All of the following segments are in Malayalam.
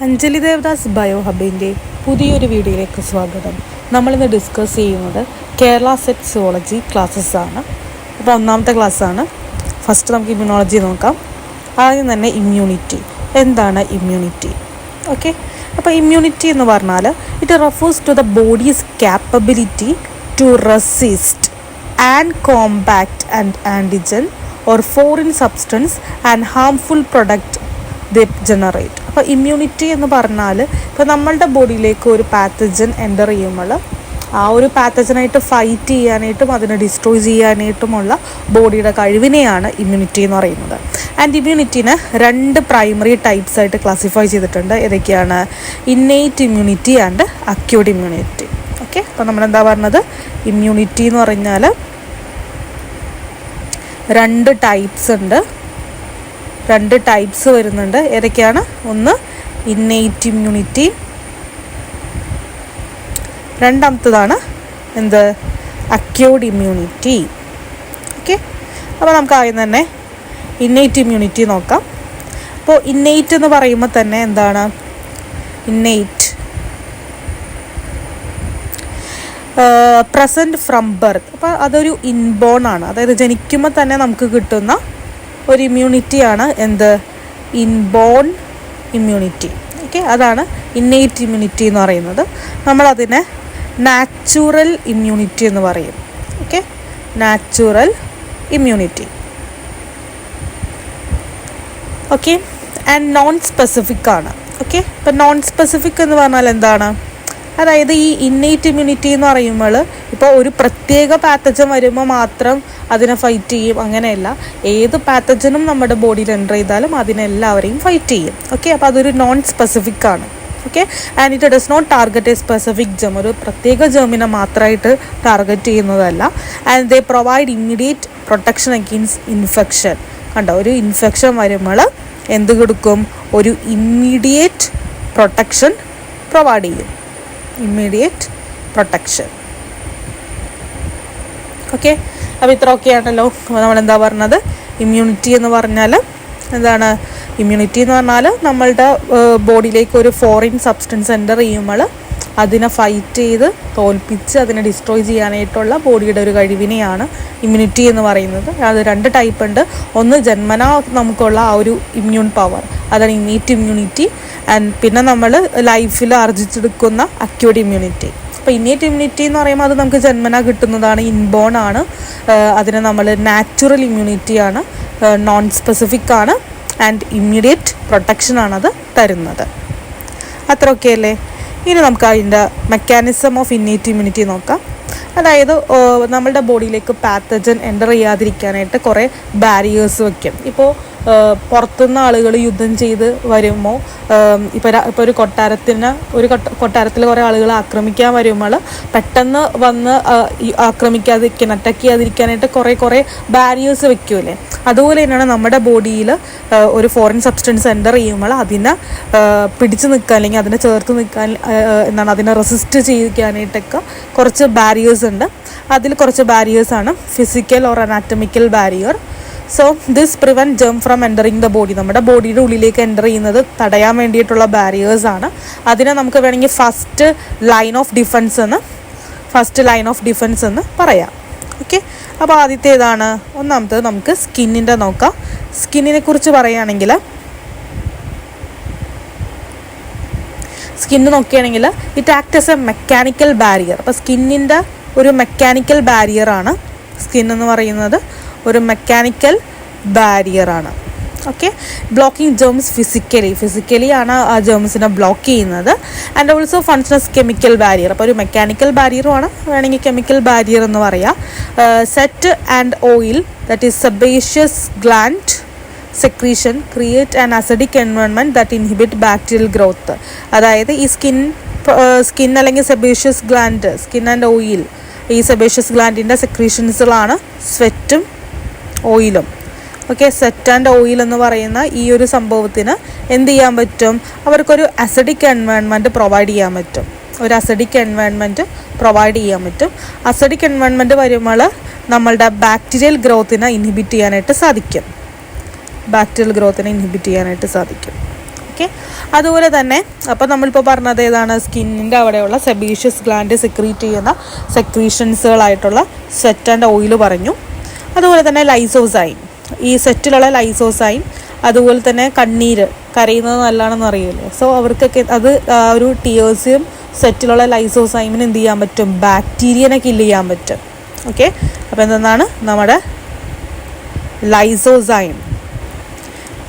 അഞ്ജലി ദേവദാസ് ബയോ ഹബിൻ്റെ പുതിയൊരു വീഡിയോയിലേക്ക് സ്വാഗതം. നമ്മളിന്ന് ഡിസ്കസ് ചെയ്യുന്നത് കേരള സെറ്റ് സുവോളജി ക്ലാസ്സസ് ആണ്. അപ്പോൾ ഒന്നാമത്തെ ക്ലാസ്സാണ്. ഫസ്റ്റ് നമുക്ക് ഇമ്മ്യൂണോളജി നോക്കാം. ആദ്യം തന്നെ ഇമ്മ്യൂണിറ്റി. എന്താണ് ഇമ്മ്യൂണിറ്റി? ഓക്കെ, അപ്പോൾ ഇമ്മ്യൂണിറ്റി എന്ന് പറഞ്ഞാൽ it refers to the body's capability to resist and compact and antigen or foreign substance and harmful product they generate. അപ്പോൾ ഇമ്മ്യൂണിറ്റി എന്ന് പറഞ്ഞാൽ ഇപ്പോൾ നമ്മളുടെ ബോഡിയിലേക്ക് ഒരു പാത്തജൻ എൻ്റർ ചെയ്യുമ്പോൾ ആ ഒരു പാത്തജനായിട്ട് ഫൈറ്റ് ചെയ്യാനായിട്ടും അതിനെ ഡിസ്ട്രോയ് ചെയ്യാനായിട്ടുമുള്ള ബോഡിയുടെ കഴിവിനെയാണ് ഇമ്മ്യൂണിറ്റി എന്ന് പറയുന്നത്. ആൻഡ് ഇമ്മ്യൂണിറ്റിനെ രണ്ട് പ്രൈമറി ടൈപ്സ് ആയിട്ട് ക്ലാസിഫൈ ചെയ്തിട്ടുണ്ട്. ഏതൊക്കെയാണ്? Innate immunity and acute immunity. Okay, അപ്പോൾ നമ്മളെന്താ പറഞ്ഞത്? ഇമ്മ്യൂണിറ്റി എന്ന് പറഞ്ഞാൽ രണ്ട് ടൈപ്സ് വരുന്നുണ്ട്. ഏതൊക്കെയാണ്? ഒന്ന് ഇന്നേറ്റ് ഇമ്മ്യൂണിറ്റി, രണ്ടാമത്തതാണ് എന്ത്? Acute immunity. ഓക്കെ, അപ്പോൾ നമുക്ക് ആദ്യം തന്നെ ഇന്നേറ്റ് ഇമ്മ്യൂണിറ്റി നോക്കാം. അപ്പോൾ ഇന്നേറ്റ് എന്ന് പറയുമ്പോൾ തന്നെ എന്താണ്? Innate present from birth. അപ്പോൾ അതൊരു ഇൻബോൺ ആണ്, അതായത് ജനിക്കുമ്പോൾ തന്നെ നമുക്ക് കിട്ടുന്ന ഒരു ഇമ്മ്യൂണിറ്റിയാണ് എന്ത്? Inborn immunity. ഓക്കെ, അതാണ് ഇന്നേറ്റ് ഇമ്മ്യൂണിറ്റി എന്ന് പറയുന്നത്. നമ്മളതിനെ നാച്ചുറൽ ഇമ്മ്യൂണിറ്റി എന്ന് പറയും. Okay, natural immunity. Okay, and non specific ആണ്. ഓക്കെ, ഇപ്പം നോൺ സ്പെസിഫിക് എന്ന് പറഞ്ഞാൽ എന്താണ്? അതായത് ഈ ഇന്നേറ്റ് ഇമ്മ്യൂണിറ്റി എന്ന് പറയുമ്പോൾ ഇപ്പോൾ ഒരു പ്രത്യേക പാത്തജൻ വരുമ്പോൾ മാത്രം അതിനെ ഫൈറ്റ് ചെയ്യും, അങ്ങനെയല്ല. ഏത് പാത്തജനും നമ്മുടെ ബോഡിയിൽ എൻ്റർ ചെയ്താലും അതിനെല്ലാവരെയും ഫൈറ്റ് ചെയ്യും. ഓക്കെ, അപ്പോൾ അതൊരു നോൺ സ്പെസിഫിക് ആണ്. Okay, and it does not target a specific germ, ഒരു പ്രത്യേക ജെമിനെ മാത്രമായിട്ട് ടാർഗറ്റ് ചെയ്യുന്നതല്ല. And they provide immediate protection against infection. കണ്ടോ, ഒരു ഇൻഫെക്ഷൻ വരുമ്പോൾ എന്ത് കൊടുക്കും? ഒരു ഇമ്മീഡിയറ്റ് പ്രൊട്ടക്ഷൻ പ്രൊവൈഡ് ചെയ്യും. Immediate protection. ഓക്കെ, അപ്പോൾ ഇത്ര ഒക്കെയാണല്ലോ. നമ്മളെന്താ പറഞ്ഞത്? ഇമ്മ്യൂണിറ്റി എന്ന് പറഞ്ഞാൽ എന്താണ്? ഇമ്മ്യൂണിറ്റി എന്ന് പറഞ്ഞാൽ നമ്മളുടെ ബോഡിയിലേക്ക് ഒരു ഫോറിൻ സബ്സ്റ്റൻസ് എൻ്റർ ചെയ്യുമ്പോൾ അതിനെ ഫൈറ്റ് ചെയ്ത് തോൽപ്പിച്ച് അതിനെ ഡിസ്ട്രോയ് ചെയ്യാനായിട്ടുള്ള ബോഡിയുടെ ഒരു കഴിവിനെയാണ് ഇമ്മ്യൂണിറ്റി എന്ന് പറയുന്നത്. അത് രണ്ട് ടൈപ്പ് ഉണ്ട്. ഒന്ന് ജന്മനാ നമുക്കുള്ള ആ ഒരു ഇമ്മ്യൂൺ പവർ, അതാണ് ഇന്നേറ്റ് ഇമ്മ്യൂണിറ്റി. ആൻഡ് പിന്നെ നമ്മൾ ലൈഫിൽ ആർജിച്ചെടുക്കുന്ന അക്യൂട്ട് ഇമ്മ്യൂണിറ്റി. അപ്പോൾ ഇന്നേറ്റ് ഇമ്മ്യൂണിറ്റി എന്ന് പറയുമ്പോൾ അത് നമുക്ക് ജന്മനാ കിട്ടുന്നതാണ്, ഇൻബോൺ ആണ്. അതിനെ നമ്മൾ നാച്ചുറൽ ഇമ്മ്യൂണിറ്റി ആണ്, നോൺ സ്പെസിഫിക് ആണ്, ആൻഡ് ഇമ്മീഡിയറ്റ് പ്രൊട്ടക്ഷനാണ് അത് തരുന്നത്. അത്രയൊക്കെ അല്ലേ? ഇനി നമുക്ക് അതിൻ്റെ മെക്കാനിസം ഓഫ് ഇന്നേറ്റ് ഇമ്മ്യൂണിറ്റി നോക്കാം. അതായത് നമ്മളുടെ ബോഡിയിലേക്ക് പാത്തജൻ എൻ്റർ ചെയ്യാതിരിക്കാനായിട്ട് കുറേ ബാരിയേഴ്സ് വയ്ക്കും. ഇപ്പോൾ പുറത്തുനിന്ന് ആളുകൾ യുദ്ധം ചെയ്ത് വരുമ്പോൾ ഇപ്പോൾ ഒരു കൊട്ടാരത്തിൽ കുറേ ആളുകൾ ആക്രമിക്കാൻ വരുമ്പോൾ പെട്ടെന്ന് വന്ന് അറ്റാക്ക് ചെയ്യാതിരിക്കാനായിട്ട് കുറേ ബാരിയേഴ്സ് വെക്കൂലേ? അതുപോലെ തന്നെയാണ് നമ്മുടെ ബോഡിയിൽ ഒരു ഫോറിൻ സബ്സ്റ്റൻസ് എൻ്റർ ചെയ്യുമ്പോൾ അതിനെ പിടിച്ചു നിൽക്കാൻ, അല്ലെങ്കിൽ അതിനെ ചേർത്ത് നിൽക്കാൻ, അതിനെ റെസിസ്റ്റ് ചെയ്യാനായിട്ടൊക്കെ കുറച്ച് ബാരിയേഴ്സ് ഉണ്ട്. അതിൽ കുറച്ച് ബാരിയേഴ്സാണ് physical or anatomical barrier. So this prevent germ from entering the body. നമ്മുടെ ബോഡിയുടെ ഉള്ളിലേക്ക് എൻ്റർ ചെയ്യുന്നത് തടയാൻ വേണ്ടിയിട്ടുള്ള ബാരിയേഴ്സാണ്. അതിനെ നമുക്ക് വേണമെങ്കിൽ ഫസ്റ്റ് ലൈൻ ഓഫ് ഡിഫൻസ് എന്ന് പറയാം. ഓക്കെ, അപ്പോൾ ആദ്യത്തെ ഏതാണ്? ഒന്നാമത്തത് നമുക്ക് സ്കിന്നിൻ്റെ നോക്കാം. സ്കിന്നിനെ കുറിച്ച് പറയുകയാണെങ്കിൽ സ്കിന്ന് നോക്കുകയാണെങ്കിൽ it act as a mechanical barrier. അപ്പോൾ സ്കിന്നിൻ്റെ ഒരു മെക്കാനിക്കൽ ബാരിയറാണ് സ്കിൻ എന്ന് പറയുന്നത്. ഒരു മെക്കാനിക്കൽ ബാരിയറാണ്. ഓക്കെ, ബ്ലോക്കിംഗ് ജേംസ് ഫിസിക്കലി ആണ് ആ ജേംസിനെ ബ്ലോക്ക് ചെയ്യുന്നത്. And also functions chemical barrier. അപ്പോൾ ഒരു മെക്കാനിക്കൽ ബാരിയറുമാണ്, വേണമെങ്കിൽ കെമിക്കൽ ബാരിയർ എന്ന് പറയാം. Sweat and oil, that is sebaceous gland secretion create an acidic environment that inhibit bacterial growth. അതായത് ഈ സ്കിൻ അല്ലെങ്കിൽ sebaceous gland, skin and oil, ഈ സെബേഷ്യസ് ഗ്ലാൻഡിൻ്റെ സെക്രീഷൻസുകളാണ് സ്വെറ്റും ഓയിലും. ഓക്കെ, സ്വെറ്റ് ആൻഡ് ഓയിൽ എന്ന് പറയുന്ന ഈ ഒരു സംഭവത്തിന് എന്ത് ചെയ്യാൻ പറ്റും? അവർക്കൊരു അസിഡിക് എൻവയോൺമെൻറ്റ് പ്രൊവൈഡ് ചെയ്യാൻ പറ്റും. അസിഡിക് എൻവയോൺമെൻറ്റ് വരുമ്പോൾ നമ്മളുടെ ബാക്ടീരിയൽ ഗ്രോത്തിനെ ഇൻഹിബിറ്റ് ചെയ്യാനായിട്ട് സാധിക്കും. ഓക്കെ. അതുപോലെ തന്നെ അപ്പോൾ നമ്മളിപ്പോൾ പറഞ്ഞത് ഏതാണ്, സ്കിന്നിൻ്റെ അവിടെയുള്ള സെബേഷ്യസ് ഗ്ലാൻഡ് സെക്രീറ്റ് ചെയ്യുന്ന സെക്രീഷൻസുകളായിട്ടുള്ള സ്വെറ്റ് ആൻഡ് ഓയിൽ പറഞ്ഞു. അതുപോലെ തന്നെ ലൈസോസൈം, ഈ സ്വെറ്റിലുള്ള ലൈസോസൈം, അതുപോലെ തന്നെ കണ്ണീര് കരയുന്നത് നല്ലതാണെന്ന് അറിയില്ലേ. സോ അവർക്കൊക്കെ അത് ഒരു ടിയേഴ്സും സ്വെറ്റിലുള്ള ലൈസോസൈമിന് എന്ത് ചെയ്യാൻ പറ്റും, ബാക്ടീരിയനെ കില്ല് ചെയ്യാൻ പറ്റും. ഓക്കെ. അപ്പോൾ എന്താണ് നമ്മുടെ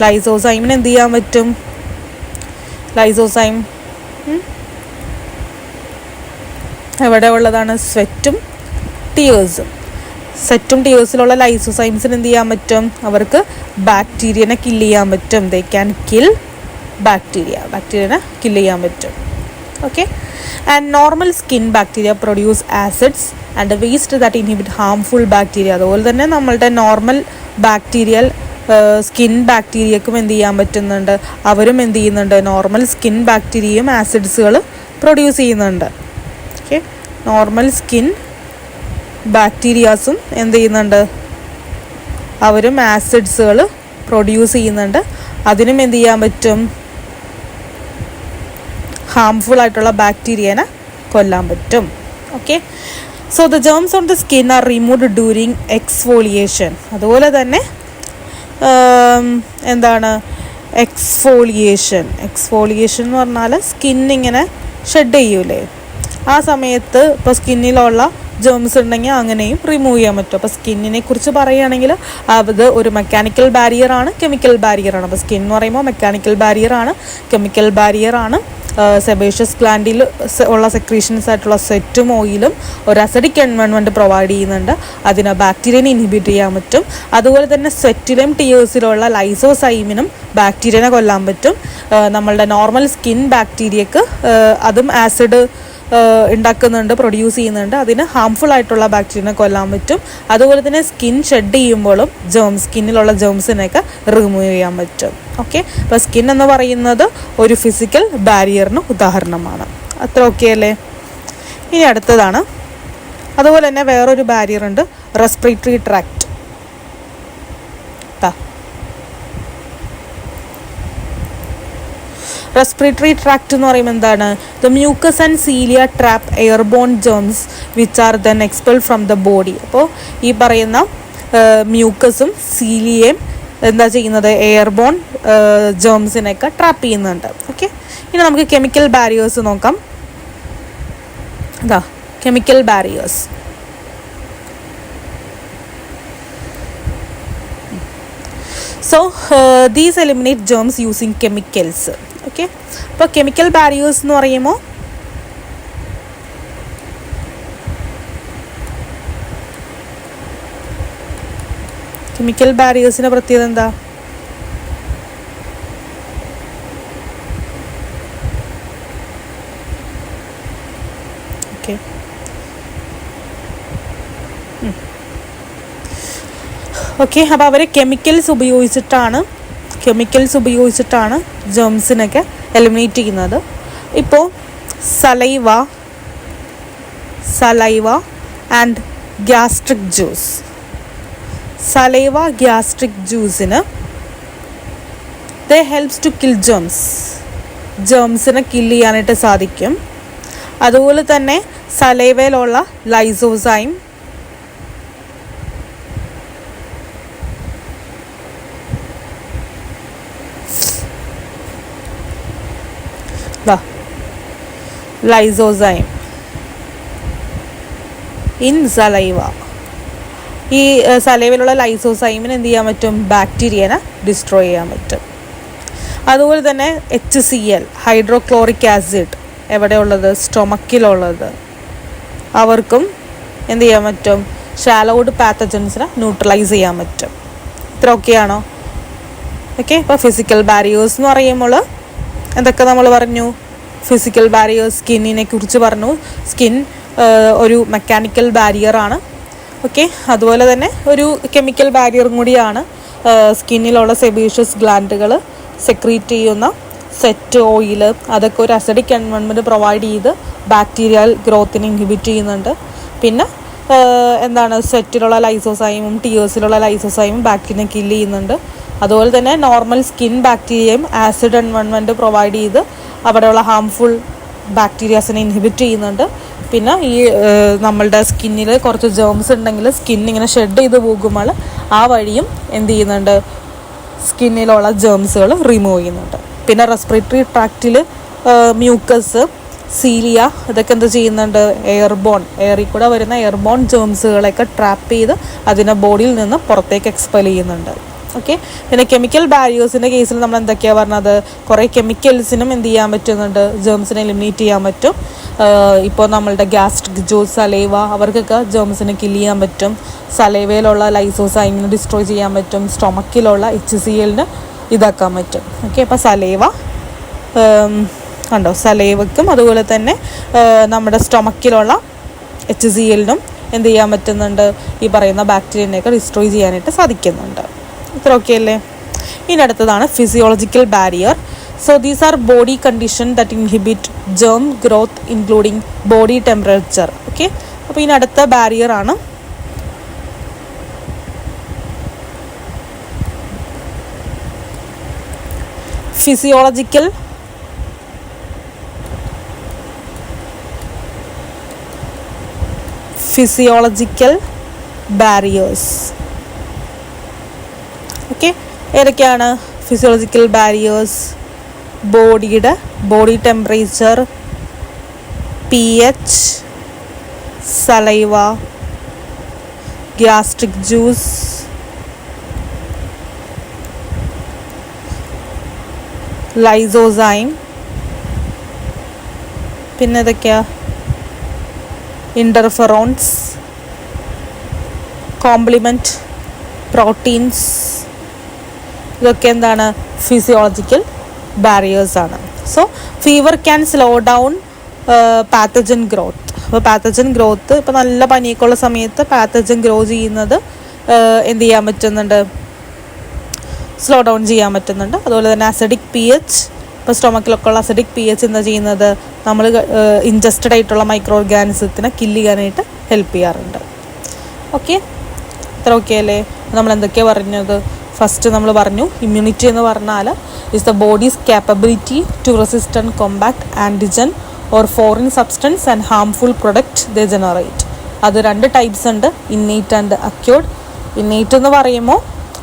ലൈസോസൈമിന് എന്ത് ചെയ്യാൻ പറ്റും, ലൈസോസൈം എവിടെ ഉള്ളതാണ്, സ്വെറ്റും ടിയേഴ്സും. സ്വെറ്റും ടിയേഴ്സിലുള്ള ലൈസോസൈംസിന് എന്ത് ചെയ്യാൻ പറ്റും, അവർക്ക് ബാക്ടീരിയനെ കില്ല് ചെയ്യാൻ പറ്റും. ദേ ക്യാൻ കിൽ ബാക്ടീരിയനെ കില്ല് ചെയ്യാൻ പറ്റും. Okay. And normal skin bacteria produce acids and waste that inhibit harmful bacteria. അതുപോലെ തന്നെ നമ്മളുടെ നോർമൽ ബാക്ടീരിയൽ സ്കിൻ ബാക്ടീരിയക്കും എന്ത് ചെയ്യാൻ പറ്റുന്നുണ്ട്, അവരും എന്ത് ചെയ്യുന്നുണ്ട്, നോർമൽ സ്കിൻ ബാക്ടീരിയയും ആസിഡ്സുകൾ പ്രൊഡ്യൂസ് ചെയ്യുന്നുണ്ട്. ഓക്കെ. നോർമൽ സ്കിൻ ബാക്ടീരിയാസും എന്ത് ചെയ്യുന്നുണ്ട്, അവരും ആസിഡ്സുകൾ പ്രൊഡ്യൂസ് ചെയ്യുന്നുണ്ട്. അതിനും എന്ത് ചെയ്യാൻ പറ്റും, ഹാംഫുൾ ആയിട്ടുള്ള ബാക്ടീരിയനെ കൊല്ലാൻ പറ്റും. Okay. So the germs on the skin are removed during exfoliation. അതുപോലെ തന്നെ എന്താണ് എക്സ്ഫോളിയേഷൻ എന്ന് പറഞ്ഞാൽ സ്കിന്നിങ്ങനെ ഷെഡ് ചെയ്യൂലേ, ആ സമയത്ത് ഇപ്പോൾ സ്കിന്നിലുള്ള ജേംസ് ഉണ്ടെങ്കിൽ അങ്ങനെയും റിമൂവ് ചെയ്യാൻ പറ്റും. അപ്പോൾ സ്കിന്നിനെ കുറിച്ച് പറയുകയാണെങ്കിൽ അത് ഒരു മെക്കാനിക്കൽ ബാരിയറാണ്, കെമിക്കൽ ബാരിയറാണ്. അപ്പോൾ സ്കിൻ എന്ന് പറയുമ്പോൾ മെക്കാനിക്കൽ ബാരിയറാണ്, കെമിക്കൽ ബാരിയറാണ്. സെബേഷ്യസ് ഗ്ലാൻഡിൽ ഉള്ള സെക്രീഷൻസ് ആയിട്ടുള്ള സ്വെറ്റും ഓയിലും ഒരു അസിഡിക് എൻവയോൺമെൻറ്റ് പ്രൊവൈഡ് ചെയ്യുന്നുണ്ട്, അതിനെ ബാക്ടീരിയനെ ഇൻഹിബിറ്റ് ചെയ്യാൻ പറ്റും. അതുപോലെ തന്നെ സ്വെറ്റിലും ടിയേഴ്സിലുള്ള ലൈസോസൈമിനും ബാക്ടീരിയനെ കൊല്ലാൻ പറ്റും. നമ്മളുടെ നോർമൽ സ്കിൻ ബാക്ടീരിയക്ക് അതും ആസിഡ് ഉണ്ടാക്കുന്നുണ്ട്, പ്രൊഡ്യൂസ് ചെയ്യുന്നുണ്ട്, അതിന് ഹാംഫുൾ ആയിട്ടുള്ള ബാക്ടീരിയനെ കൊല്ലാൻ പറ്റും. അതുപോലെ തന്നെ സ്കിൻ ഷെഡ് ചെയ്യുമ്പോഴും സ്കിന്നിലുള്ള ജേംസിനെയൊക്കെ റിമൂവ് ചെയ്യാൻ പറ്റും. ഓക്കെ. അപ്പോൾ സ്കിൻ എന്ന് പറയുന്നത് ഒരു ഫിസിക്കൽ ബാരിയറിന് ഉദാഹരണമാണ്. അത്ര ഓക്കെ അല്ലേ? ഇനി അടുത്തതാണ്, അതുപോലെ തന്നെ വേറൊരു ബാരിയർ ഉണ്ട്, റെസ്പിറേറ്ററി ട്രാക്ട്. റെസ്പിറേറ്ററി ട്രാക്ട് എന്ന് പറയുമ്പോൾ എന്താണ്, the mucus and cilia trap airborne germs which are then expel from the body. അപ്പോൾ ഈ പറയുന്ന മ്യൂക്കസും സീലിയയും എന്താ ചെയ്യുന്നത്, എയർബോൺ ജേംസിനെയൊക്കെ ട്രാപ്പ് ചെയ്യുന്നുണ്ട്. ഓക്കെ. ഇനി നമുക്ക് കെമിക്കൽ ബാരിയേഴ്സ് നോക്കാം. Chemical barriers. So these eliminate germs using chemicals. Okay. അപ്പോൾ കെമിക്കൽ ബാരിയേഴ്സ് എന്ന് പറയുമ്പോൾ കെമിക്കൽ ബാരിയേഴ്സിൻ്റെ പ്രത്യേകത എന്താ? ഓക്കെ. ഓക്കെ. അപ്പോൾ അവർ കെമിക്കൽസ് ഉപയോഗിച്ചിട്ടാണ് ജേംസിനൊക്കെ എലിമിനേറ്റ് ചെയ്യുന്നത്. ഇപ്പോൾ സലൈവ ആൻഡ് ഗ്യാസ്ട്രിക് ജ്യൂസിന് they helps to kill ജേംസിനെ kill ചെയ്യാനായിട്ട് സാധിക്കും. അതുപോലെ തന്നെ സലൈവയിലുള്ള ലൈസോസൈം ഇൻ സലൈവ, ഈ സലൈവയിലുള്ള ലൈസോസൈമിന് എന്ത് ചെയ്യാൻ പറ്റും, ബാക്ടീരിയനെ ഡിസ്ട്രോയ് ചെയ്യാൻ പറ്റും. അതുപോലെ തന്നെ HCl ഹൈഡ്രോക്ലോറിക് ആസിഡ് എവിടെയുള്ളത്, സ്റ്റൊമക്കിലുള്ളത്, അവർക്കും എന്ത് ചെയ്യാൻ പറ്റും, ഷാലോഡ് പാത്തജൻസിനെ ന്യൂട്രലൈസ് ചെയ്യാൻ പറ്റും. ഇത്ര ഓക്കെയാണോ? ഓക്കെ. ഇപ്പോൾ ഫിസിക്കൽ ബാരിയേഴ്സ് എന്ന് പറയുമ്പോൾ എന്തൊക്കെ നമ്മൾ പറഞ്ഞു, ഫിസിക്കൽ ബാരിയേഴ്സ് സ്കിന്നിനെ കുറിച്ച് പറഞ്ഞു. സ്കിൻ ഒരു മെക്കാനിക്കൽ ബാരിയറാണ്. ഓക്കെ. അതുപോലെ തന്നെ ഒരു കെമിക്കൽ ബാരിയറും കൂടിയാണ്. സ്കിന്നിലുള്ള സെബേഷ്യസ് ഗ്ലാൻഡുകൾ സെക്രീറ്റ് ചെയ്യുന്ന സ്വെറ്റ് ഓയിൽ, അതൊക്കെ ഒരു അസിഡിക് എൻവയോൺമെൻറ്റ് പ്രൊവൈഡ് ചെയ്ത് ബാക്ടീരിയൽ ഗ്രോത്തിനെ ഇൻഹിബിറ്റ് ചെയ്യുന്നുണ്ട്. പിന്നെ എന്താണ്, സ്വെറ്റിലുള്ള ലൈസോസൈമും ടിയേഴ്സിലുള്ള ലൈസോസൈമും ബാക്ടീരിയനെ കില്ല് ചെയ്യുന്നുണ്ട്. അതുപോലെ തന്നെ നോർമൽ സ്കിൻ ബാക്ടീരിയയും ആസിഡ് എൻവയോൺമെൻറ്റ് പ്രൊവൈഡ് ചെയ്ത് അവിടെയുള്ള ഹാംഫുൾ ബാക്ടീരിയാസിനെ ഇൻഹിബിറ്റ് ചെയ്യുന്നുണ്ട്. പിന്നെ ഈ നമ്മളുടെ സ്കിന്നിൽ കുറച്ച് ജേംസ് ഉണ്ടെങ്കിൽ സ്കിൻ ഇങ്ങനെ ഷെഡ് ചെയ്ത് പോകുമ്പോൾ ആ വഴിയും എന്ത് ചെയ്യുന്നുണ്ട്, സ്കിന്നിലുള്ള ജേംസുകൾ റിമൂവ് ചെയ്യുന്നുണ്ട്. പിന്നെ റെസ്പിറേറ്ററി ട്രാക്റ്റിൽ മ്യൂക്കസ്, സീലിയ ഇതൊക്കെ എന്ത് ചെയ്യുന്നുണ്ട്, എയറിൽ കൂടെ വരുന്ന എയർബോൺ ജേംസുകളൊക്കെ ട്രാപ്പ് ചെയ്ത് അതിനെ ബോഡിയിൽ നിന്ന് പുറത്തേക്ക് എക്സ്പെൽ ചെയ്യുന്നുണ്ട്. ഓക്കെ. പിന്നെ കെമിക്കൽ ബാരിയേഴ്സിൻ്റെ കേസിൽ നമ്മൾ എന്തൊക്കെയാണ് പറഞ്ഞത്, കുറേ കെമിക്കൽസിനും എന്ത് ചെയ്യാൻ പറ്റുന്നുണ്ട്, ജേംസിനെ എലിമിനേറ്റ് ചെയ്യാൻ പറ്റും. ഇപ്പോൾ നമ്മളുടെ ഗ്യാസ്ട്രിക് ജ്യൂസ്, സലൈവ, അവർക്കൊക്കെ ജേംസിനെ കില്ല് ചെയ്യാൻ പറ്റും. സലൈവയിലുള്ള ലൈസോസൈമിനെ ഡിസ്ട്രോയ് ചെയ്യാൻ പറ്റും. സ്റ്റൊമക്കിലുള്ള HCl ഇതാക്കാൻ പറ്റും. ഓക്കെ. അപ്പോൾ സലൈവ കണ്ടോ, സലൈവയ്ക്കും അതുപോലെ തന്നെ നമ്മുടെ സ്റ്റൊമക്കിലുള്ള HCl എന്ത് ചെയ്യാൻ പറ്റുന്നുണ്ട്, ഈ പറയുന്ന ബാക്ടീരിയനെയൊക്കെ ഡിസ്ട്രോയ് ചെയ്യാനായിട്ട് സാധിക്കുന്നുണ്ട്. ഇത്ര ഓക്കെ അല്ലേ? ഇനി അടുത്തതാണ് physiological barrier. So these are body condition that inhibit germ growth including body temperature. Okay. അപ്പോൾ ഇനി അടുത്ത ബാരിയർ ആണ് ഫിസിയോളജിക്കൽ ബാരിയേഴ്സ്. ഓക്കെ. ഏതൊക്കെയാണ് physiological barriers? Body temperature, pH, saliva, gastric juice, lysozyme, പിന്നെ ഏതൊക്കെയാ, ഇൻ്റർഫെറോൺസ്, കോംപ്ലിമെൻറ്റ് പ്രോട്ടീൻസ്. ഇതൊക്കെ എന്താണ്, ഫിസിയോളജിക്കൽ ബാരിയേഴ്സ് ആണ്. So fever can slow down pathogen growth. അപ്പോൾ പാത്തജൻ ഗ്രോത്ത്, ഇപ്പോൾ നല്ല പനിയൊക്കെ ഉള്ള സമയത്ത് പാത്തജൻ ഗ്രോ ചെയ്യുന്നത് എന്ത് ചെയ്യാൻ പറ്റുന്നുണ്ട്, സ്ലോ ഡൗൺ ചെയ്യാൻ പറ്റുന്നുണ്ട്. അതുപോലെ തന്നെ അസിഡിക് pH, ഇപ്പോൾ സ്റ്റൊമക്കിലൊക്കെ ഉള്ള അസിഡിക് pH എന്താ ചെയ്യുന്നത്, നമ്മൾ ഇൻജസ്റ്റഡ് ആയിട്ടുള്ള മൈക്രോ ഓർഗാനിസത്തിനെ കില്ല് ചെയ്യാനായിട്ട് ഹെൽപ്പ് ചെയ്യാറുണ്ട്. ഓക്കെ. ഇത്ര ഓക്കെ അല്ലേ? നമ്മൾ എന്തൊക്കെയാണ് പറഞ്ഞത്? ഫസ്റ്റ് നമ്മൾ പറഞ്ഞു ഇമ്മ്യൂണിറ്റി എന്ന് പറഞ്ഞാൽ is the body's capability to resist and compact antigen or foreign substance and harmful product they generate. അത് 2 ടൈപ്സ് ഉണ്ട്, ഇന്നേറ്റ് ആൻഡ് അക്യൂർഡ്. ഇന്നേറ്റ് എന്ന് പറയുമ്പോൾ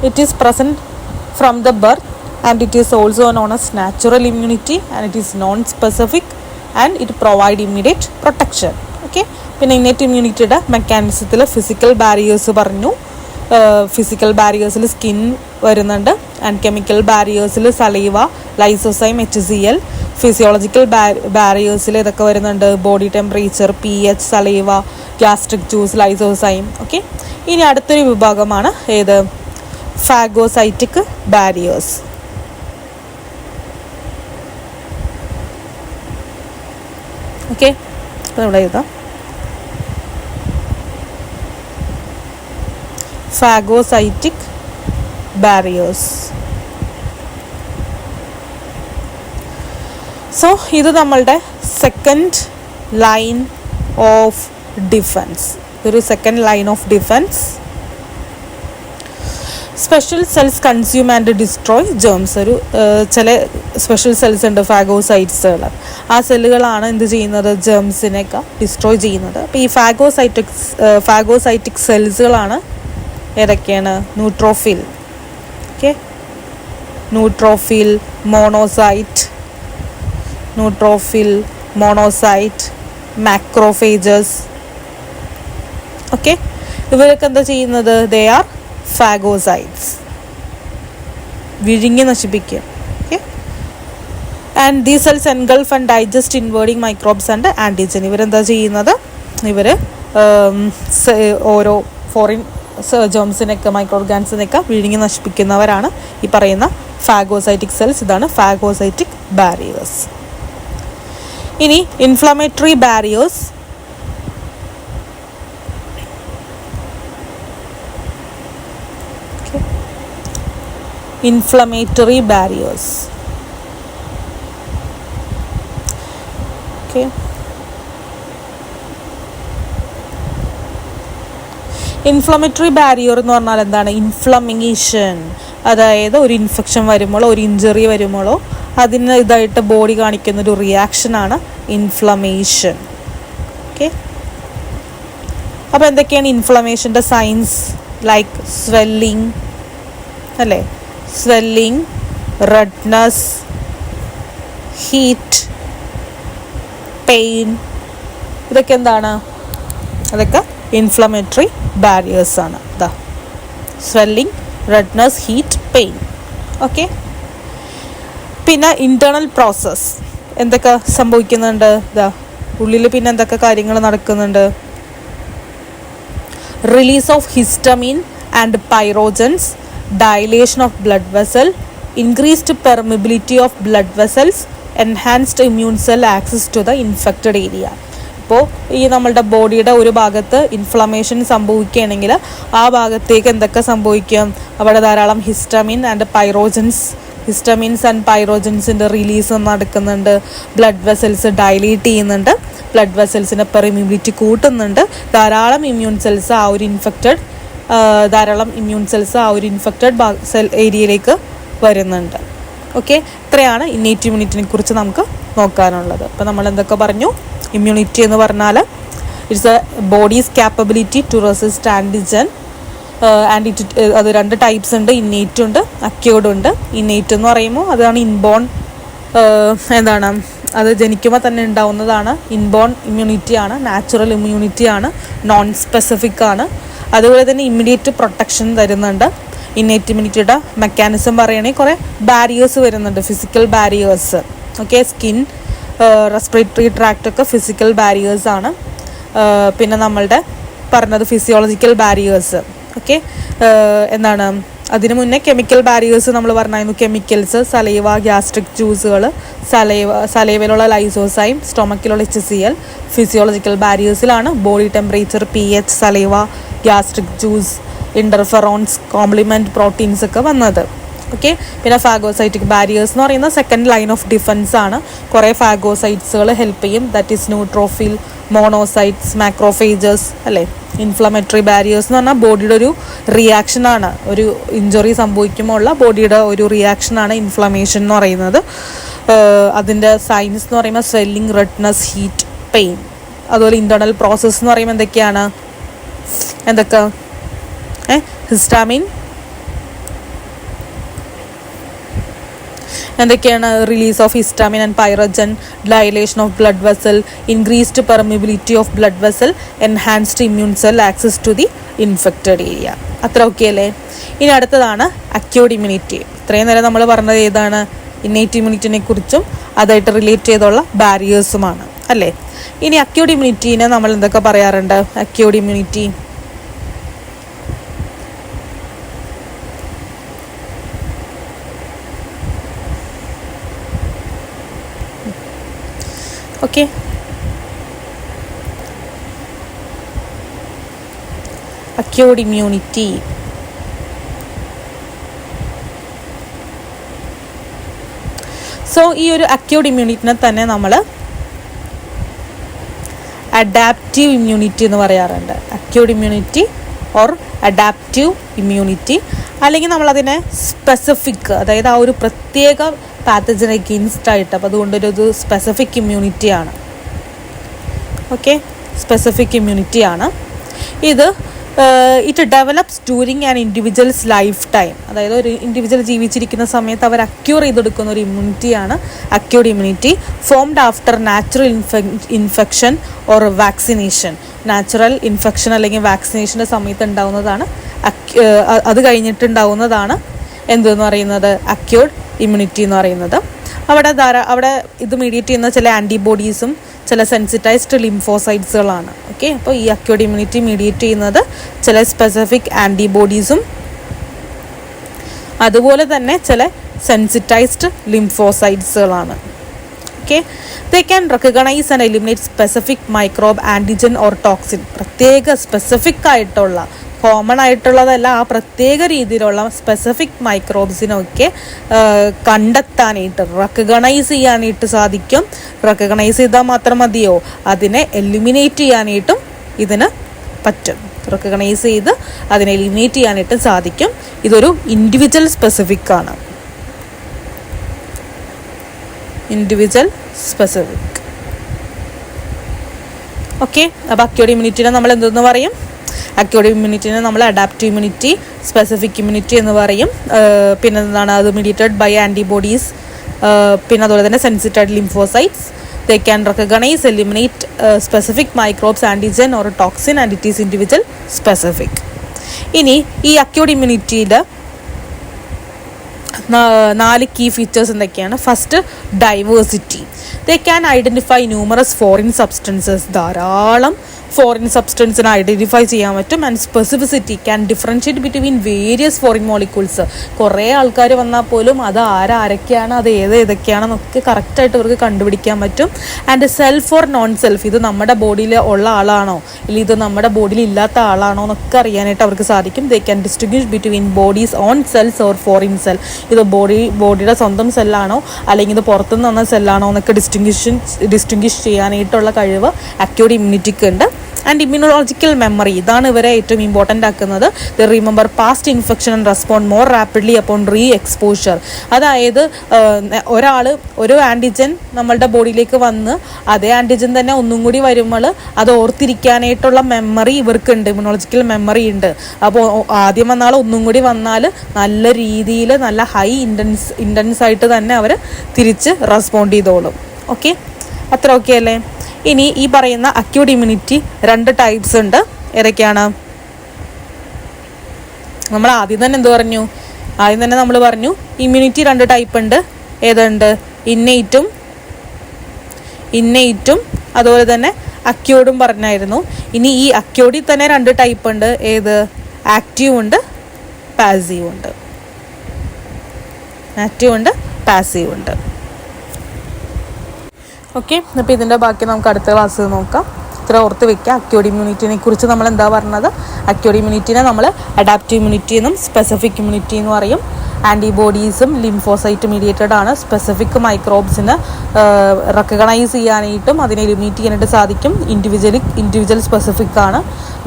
it is present from the birth and it is also known as natural immunity and it is non specific and it provide immediate protection. Okay. പിന്നെ ഇന്നേറ്റ് ഇമ്മ്യൂണിറ്റിയുടെ മെക്കാനിസത്തിൽ ഫിസിക്കൽ ബാരിയേഴ്സ് പറഞ്ഞു. ഫിസിക്കൽ ബാരിയേഴ്സിൽ സ്കിൻ വരുന്നുണ്ട് ആൻഡ് കെമിക്കൽ ബാരിയേഴ്സിൽ സലൈവ, ലൈസോസൈം, HCl. ഫിസിയോളജിക്കൽ ബാരിയേഴ്സിൽ ഇതൊക്കെ വരുന്നുണ്ട്, body temperature, pH, saliva, gastric juice, lysozyme. Okay. ഇനി അടുത്തൊരു വിഭാഗമാണ് ഏത്, ഫാഗോസൈറ്റിക് ബാരിയേഴ്സ്. ഓക്കെ. അപ്പോൾ ഇവിടെ എഴുതാം, ഫാഗോസൈറ്റിക് ബാരിയേഴ്സ്. സോ ഇത് നമ്മളുടെ സെക്കൻഡ് ലൈൻ ഓഫ് ഡിഫൻസ്. ഇതൊരു second line of defence. Special cells consume and destroy germs. ഒരു ചില സ്പെഷ്യൽ സെൽസ് ഉണ്ട്, ഫാഗോസൈറ്റ്സുകൾ. ആ സെല്ലുകളാണ് എന്ത് ചെയ്യുന്നത്, ജേംസിനെയൊക്കെ ഡിസ്ട്രോയ് ചെയ്യുന്നത്. അപ്പോൾ ഈ ഫാഗോസൈറ്റിക് സെൽസുകളാണ് ഏതൊക്കെയാണ്, neutrophil, okay, neutrophil, monocyte, macrophages. Okay. ഇവരൊക്കെ എന്താ ചെയ്യുന്നത്, ദേ ആർ ഫാഗോസൈറ്റ്സ്, വിഴുങ്ങി നശിപ്പിക്കുക. Okay. And these cells engulf and digest invading microbes and antigen. ഇവരെന്താ ചെയ്യുന്നത്, ഇവർ ഓരോ ഫോറിൻ ജേംസിനൊക്കെ മൈക്രോ ഓർഗാനിസിനെയൊക്കെ വിഴുങ്ങി നശിപ്പിക്കുന്നവരാണ് ഈ പറയുന്ന ഫാഗോസൈറ്റിക് സെൽസ്. ഇതാണ് ഫാഗോസൈറ്റിക് ബാരിയേഴ്സ്. ഇനി inflammatory barriers. Inflammatory barriers. Okay. Inflammatory barrier എന്ന് പറഞ്ഞാൽ എന്താണ്, ഇൻഫ്ലമേഷൻ, അതായത് ഒരു ഇൻഫെക്ഷൻ വരുമ്പോഴോ ഒരു ഇഞ്ചറി വരുമ്പോഴോ അതിന് ഇതായിട്ട് ബോഡി കാണിക്കുന്നൊരു റിയാക്ഷനാണ് ഇൻഫ്ലമേഷൻ. ഓക്കെ, അപ്പോൾ എന്തൊക്കെയാണ് ഇൻഫ്ലമേഷൻ്റെ സൈൻസ്? ലൈക്ക് സ്വെല്ലിങ് അല്ലേ, സ്വെല്ലിങ്, റെഡ്നെസ്, ഹീറ്റ്, പെയിൻ, ഇതൊക്കെ എന്താണ്? അതൊക്കെ ഇൻഫ്ലമേറ്ററി ബാരിയേഴ്സാണ്. ഇതാ swelling, redness, heat, pain. Okay, പിന്നെ ഇൻറ്റേർണൽ പ്രോസസ്സ് എന്തൊക്കെ സംഭവിക്കുന്നുണ്ട്? ഇതാ ഉള്ളിൽ പിന്നെ എന്തൊക്കെ കാര്യങ്ങൾ നടക്കുന്നുണ്ട്? Release of histamine and pyrogens, dilation of blood vessel, increased permeability of blood vessels, enhanced immune cell access to the infected area. ഇപ്പോൾ ഈ നമ്മളുടെ ബോഡിയുടെ ഒരു ഭാഗത്ത് ഇൻഫ്ലമേഷൻ സംഭവിക്കുകയാണെങ്കിൽ ആ ഭാഗത്തേക്ക് എന്തൊക്കെ സംഭവിക്കും? അവിടെ ധാരാളം ഹിസ്റ്റമിൻസ് ആൻഡ് പൈറോജൻസിൻ്റെ റിലീസ് നടക്കുന്നുണ്ട്. ബ്ലഡ് വെസൽസ് ഡൈലേറ്റ് ചെയ്യുന്നുണ്ട്, ബ്ലഡ് വെസൽസിൻ്റെ പെർമിബിലിറ്റി കൂട്ടുന്നുണ്ട്. ധാരാളം ഇമ്മ്യൂൺ സെൽസ് ആ ഒരു ഇൻഫെക്റ്റഡ് സെൽ ഏരിയയിലേക്ക് വരുന്നുണ്ട്. ഓക്കെ, ഇത്രയാണ് ഇന്നേറ്റ് ഇമ്മ്യൂണിറ്റിനെ കുറിച്ച് നമുക്ക് നോക്കാനുള്ളത്. അപ്പോൾ നമ്മൾ എന്തൊക്കെ പറഞ്ഞു? ഇമ്മ്യൂണിറ്റി എന്ന് പറഞ്ഞാൽ it's a body's capability to resist antigen and അത് 2 ടൈപ്സ് ഉണ്ട്, ഇന്നേറ്റ് ഉണ്ട്, അക്യൂർഡ് ഉണ്ട്. ഇന്നേറ്റ് എന്ന് പറയുമ്പോൾ അതാണ് ഇൻബോൺ, അത് ജനിക്കുമ്പോൾ തന്നെ ഉണ്ടാവുന്നതാണ്. ഇൻബോൺ ഇമ്മ്യൂണിറ്റി ആണ്, നാച്ചുറൽ ഇമ്മ്യൂണിറ്റി ആണ്, നോൺ സ്പെസിഫിക് ആണ്. അതുപോലെ തന്നെ ഇമ്മീഡിയറ്റ് പ്രൊട്ടക്ഷൻ തരുന്നുണ്ട്. ഇന്നേറ്റ് ഇമ്മ്യൂണിറ്റിയുടെ മെക്കാനിസം പറയുകയാണെങ്കിൽ കുറേ ബാരിയേഴ്സ് വരുന്നുണ്ട്, physical barriers. Okay, skin, respiratory ട്രാക്റ്റൊക്കെ ഫിസിക്കൽ ബാരിയേഴ്സാണ്. പിന്നെ നമ്മളുടെ പറഞ്ഞത് ഫിസിയോളജിക്കൽ ബാരിയേഴ്സ്. ഓക്കെ, അതിനു മുന്നേ കെമിക്കൽ ബാരിയേഴ്സ് നമ്മൾ പറഞ്ഞായിരുന്നു. കെമിക്കൽസ്, സലൈവ, ഗ്യാസ്ട്രിക് ജ്യൂസുകൾ, സലൈവയിലുള്ള ലൈസോസൈം, സ്റ്റൊമക്കിലുള്ള HCl. ഫിസിയോളജിക്കൽ ബാരിയേഴ്സിലാണ് body temperature, pH, saliva, gastric juice, interferons, complement proteins ഒക്കെ വന്നത്. ഓക്കെ, പിന്നെ ഫാഗോസൈറ്റിക് ബാരിയേഴ്സ് എന്ന് പറയുന്ന സെക്കൻഡ് ലൈൻ ഓഫ് ഡിഫൻസ് ആണ്. കുറേ ഫാഗോസൈറ്റ്സുകൾ ഹെൽപ്പ് ചെയ്യും. That is neutrophil, monocytes, macrophages അല്ലേ. ഇൻഫ്ലമേറ്ററി ബാരിയേഴ്സ് എന്ന് പറഞ്ഞാൽ ബോഡിയുടെ ഒരു റിയാക്ഷനാണ്. ഒരു ഇഞ്ചുറി സംഭവിക്കുമ്പോൾ ഉള്ള ബോഡിയുടെ ഒരു റിയാക്ഷനാണ് ഇൻഫ്ലമേഷൻ എന്ന് പറയുന്നത്. അതിൻ്റെ സൈൻസ് എന്ന് പറയുമ്പോൾ സ്വെല്ലിങ്, റെഡ്നെസ്, ഹീറ്റ്, പെയിൻ. അതുപോലെ ഇൻറ്റേർണൽ പ്രോസസ്സ് എന്ന് പറയുമ്പോൾ എന്തൊക്കെ ഹിസ്റ്റാമിൻ, എന്തൊക്കെയാണ്? Release of histamine and pyrogen, dilation of blood vessel, increased permeability of blood vessel, enhanced immune cell access to the infected area. അത്ര ഓക്കെ അല്ലേ? ഇനി അടുത്തതാണ് അക്യൂർഡ് ഇമ്മ്യൂണിറ്റി. ഇത്രയും നേരം നമ്മൾ പറഞ്ഞത് ഏതാണ്? ഇന്നേറ്റ് ഇമ്മ്യൂണിറ്റിനെ കുറിച്ചും അതായിട്ട് റിലേറ്റ് ചെയ്തുള്ള ബാരിയേഴ്സുമാണ് അല്ലേ. ഇനി അക്യൂർഡ് ഇമ്മ്യൂണിറ്റീനെ നമ്മൾ എന്തൊക്കെ പറയാറുണ്ട്? Acquired immunity okay, acquired immunity so ഈ ഒരു അക്യൂർഡ് ഇമ്മ്യൂണിറ്റിനെ തന്നെ നമ്മൾ അഡാപ്റ്റീവ് ഇമ്മ്യൂണിറ്റി എന്ന് പറയാറുണ്ട്. Acquired immunity or adaptive immunity, അല്ലെങ്കിൽ നമ്മളതിനെ സ്പെസിഫിക്, അതായത് ആ ഒരു പ്രത്യേക പാത്തജന് അഗെയിൻസ്റ്റ് ആയിട്ട്. അപ്പോൾ അതുകൊണ്ടൊരു സ്പെസിഫിക് ഇമ്മ്യൂണിറ്റിയാണ്. ഓക്കെ, സ്പെസിഫിക് ഇമ്മ്യൂണിറ്റിയാണ് ഇത്. It develops during an individual's lifetime. അതായത് ഒരു ഇൻഡിവിജ്വൽ ജീവിച്ചിരിക്കുന്ന സമയത്ത് അവർ അക്യൂർ ചെയ്തെടുക്കുന്ന ഒരു ഇമ്മ്യൂണിറ്റിയാണ് acquired immunity. Formed after natural infection or vaccination. Natural infection അല്ലെങ്കിൽ വാക്സിനേഷൻ്റെ സമയത്ത് ഉണ്ടാവുന്നതാണ്, അത് കഴിഞ്ഞിട്ടുണ്ടാവുന്നതാണ് എന്തെന്ന് പറയുന്നത്? അക്യൂർഡ് ഇമ്മ്യൂണിറ്റി എന്ന് പറയുന്നത്. അവിടെ ഇത് മീഡിയേറ്റ് ചെയ്യുന്ന ചില ആൻറ്റിബോഡീസും ചില സെൻസിറ്റൈസ്ഡ് ലിംഫോസൈറ്റ്സുകളാണ്. ഓക്കെ, അപ്പോൾ ഈ അക്യൂർഡ് ഇമ്മ്യൂണിറ്റി മീഡിയേറ്റ് ചെയ്യുന്നത് ചില സ്പെസിഫിക് ആൻറ്റിബോഡീസും അതുപോലെ തന്നെ ചില സെൻസിറ്റൈസ്ഡ് ലിംഫോസൈറ്റ്സുകളാണ്. Okay, they can recognise and eliminate specific microbe, antigen or toxin. പ്രത്യേക സ്പെസിഫിക് ആയിട്ടുള്ള, കോമൺ ആയിട്ടുള്ളതല്ല, ആ പ്രത്യേക രീതിയിലുള്ള സ്പെസിഫിക് മൈക്രോബ്സിനൊക്കെ കണ്ടെത്താനായിട്ട്, റെക്കഗ്നൈസ് ചെയ്യാനായിട്ട് സാധിക്കും. റെക്കഗ്നൈസ് ചെയ്താൽ മാത്രം മതിയോ? അതിനെ എലിമിനേറ്റ് ചെയ്യാനായിട്ടും ഇതിന് പറ്റും. റെക്കഗ്നൈസ് ചെയ്ത് അതിനെ എലിമിനേറ്റ് ചെയ്യാനായിട്ട് സാധിക്കും. ഇതൊരു ഇൻഡിവിജ്വൽ സ്പെസിഫിക് ആണ്. Individual specific. ഓക്കെ, അപ്പോൾ അക്യൂർഡ് ഇമ്മ്യൂണിറ്റിനെ നമ്മൾ എന്തെന്ന് പറയും? അക്യൂർഡ് ഇമ്മ്യൂണിറ്റിനെ നമ്മൾ അഡാപ്റ്റീവ് ഇമ്മ്യൂണിറ്റി, സ്പെസിഫിക് ഇമ്മ്യൂണിറ്റി എന്ന് പറയും. പിന്നെ എന്താണ് അത് മീഡിയേറ്റഡ് ബൈ ആൻറ്റിബോഡീസ്, പിന്നെ അതുപോലെ തന്നെ സെൻസിറ്റൈഡ് lymphocytes. They can recognize, eliminate specific microbes, antigen or toxin, and it is individual specific. ഇനി ഈ അക്യൂർഡ് ഇമ്മ്യൂണിറ്റിയുടെ 4 കീ ഫീച്ചേഴ്സ് എന്തൊക്കെയാണ്? First, diversity. They can identify numerous foreign substances. ധാരാളം ഫോറിൻ സബ്സ്റ്റൻസിനെ ഐഡൻറ്റിഫൈ ചെയ്യാൻ പറ്റും. And specificity, can differentiate between various foreign molecules. കുറേ ആൾക്കാർ വന്നാൽ പോലും അത് ആരൊക്കെയാണ്, അത് ഏതൊക്കെയാണെന്നൊക്കെ കറക്റ്റായിട്ട് ഇവർക്ക് കണ്ടുപിടിക്കാൻ പറ്റും. And self or non self, ഇത് നമ്മുടെ ബോഡിയിൽ ഉള്ള ആളാണോ ഇല്ലെങ്കിൽ ഇത് നമ്മുടെ ബോഡിയിൽ ഇല്ലാത്ത ആളാണോ എന്നൊക്കെ അറിയാനായിട്ട് അവർക്ക് സാധിക്കും. They can distinguish between bodies on cells or foreign cell. ഇത് ബോഡിയുടെ സ്വന്തം സെല്ലാണോ അല്ലെങ്കിൽ ഇത് പുറത്തുനിന്ന് വന്ന സെല്ലാണോ എന്നൊക്കെ ഡിസ്റ്റിങ്വിഷ് ചെയ്യാനായിട്ടുള്ള കഴിവ് അക്യൂർഡ് ഇമ്മ്യൂണിറ്റിക്ക് ഉണ്ട്. ആൻഡ് ഇമ്മ്യൂണോളജിക്കൽ മെമ്മറി, ഇതാണ് ഇവരെ ഏറ്റവും ഇമ്പോർട്ടൻ്റ് ആക്കുന്നത്. The remember past infection and respond more rapidly upon re exposure. അതായത് ഒരു ആൻറ്റിജൻ നമ്മളുടെ ബോഡിയിലേക്ക് വന്ന് അതേ ആൻറ്റിജൻ തന്നെ ഒന്നും കൂടി വരുമ്പോൾ അത് ഓർത്തിരിക്കാനായിട്ടുള്ള മെമ്മറി ഇവർക്കുണ്ട്, ഇമ്മ്യൂണോളജിക്കൽ മെമ്മറി ഉണ്ട്. അപ്പോൾ ആദ്യം വന്നാൽ ഒന്നും കൂടി വന്നാൽ നല്ല രീതിയിൽ നല്ല ഹൈ ഇൻറ്റൻസ് ആയിട്ട് തന്നെ അവർ തിരിച്ച് റെസ്പോണ്ട് ചെയ്തോളും. ഓക്കെ, അത്ര ഓക്കെ അല്ലേ? ഇനി ഈ പറയുന്ന അക്യൂർഡ് ഇമ്മ്യൂണിറ്റി 2 ടൈപ്സ് ഉണ്ട്. ഏതൊക്കെയാണ്? നമ്മൾ ആദ്യം തന്നെ നമ്മൾ പറഞ്ഞു ഇമ്മ്യൂണിറ്റി 2 ടൈപ്പ് ഉണ്ട്. ഏതുണ്ട്? ഇന്നേറ്റും അതുപോലെ തന്നെ അക്യൂർഡും പറഞ്ഞായിരുന്നു. ഇനി ഈ അക്യൂർഡിൽ തന്നെ 2 ടൈപ്പ് ഉണ്ട്. ഏത്? ആക്റ്റീവ് ഉണ്ട്, പാസീവ് ഉണ്ട്. ഓക്കെ, അപ്പോൾ ഇതിൻ്റെ ബാക്കി നമുക്ക് അടുത്ത ക്ലാസ്സിൽ നോക്കാം. ഇത്ര ഓർത്ത് വെക്കുക. അക്യൂർഡ് ഇമ്മ്യൂണിറ്റിനെ കുറിച്ച് നമ്മൾ എന്താ പറഞ്ഞത്? അക്യൂർഡ് ഇമ്മ്യൂണിറ്റിനെ നമ്മൾ അഡാപ്റ്റീവ് ഇമ്മ്യൂണിറ്റി എന്നും സ്പെസിഫിക് ഇമ്മ്യൂണിറ്റി എന്ന് പറയും. ആൻറ്റിബോഡീസും ലിംഫോസൈറ്റ് മീഡിയേറ്റഡ് ആണ്. സ്പെസിഫിക് മൈക്രോബ്സിനെ റെക്കഗ്നൈസ് ചെയ്യാനായിട്ടും അതിനെ എലിമിനേറ്റ് ചെയ്യാനായിട്ട് സാധിക്കും. ഇൻഡിവിജ്വൽ സ്പെസിഫിക് ആണ്.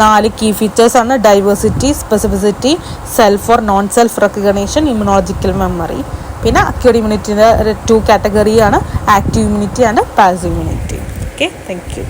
4 കീ ഫീച്ചേഴ്സ് ആണ്: diversity, specificity, self or non self recognition, immunological memory. പിന്നെ അക്യൂർഡ് ഇമ്മ്യൂണിറ്റിൻ്റെ 2 കാറ്റഗറിയാണ്: active immunity and passive immunity. Okay, thank U.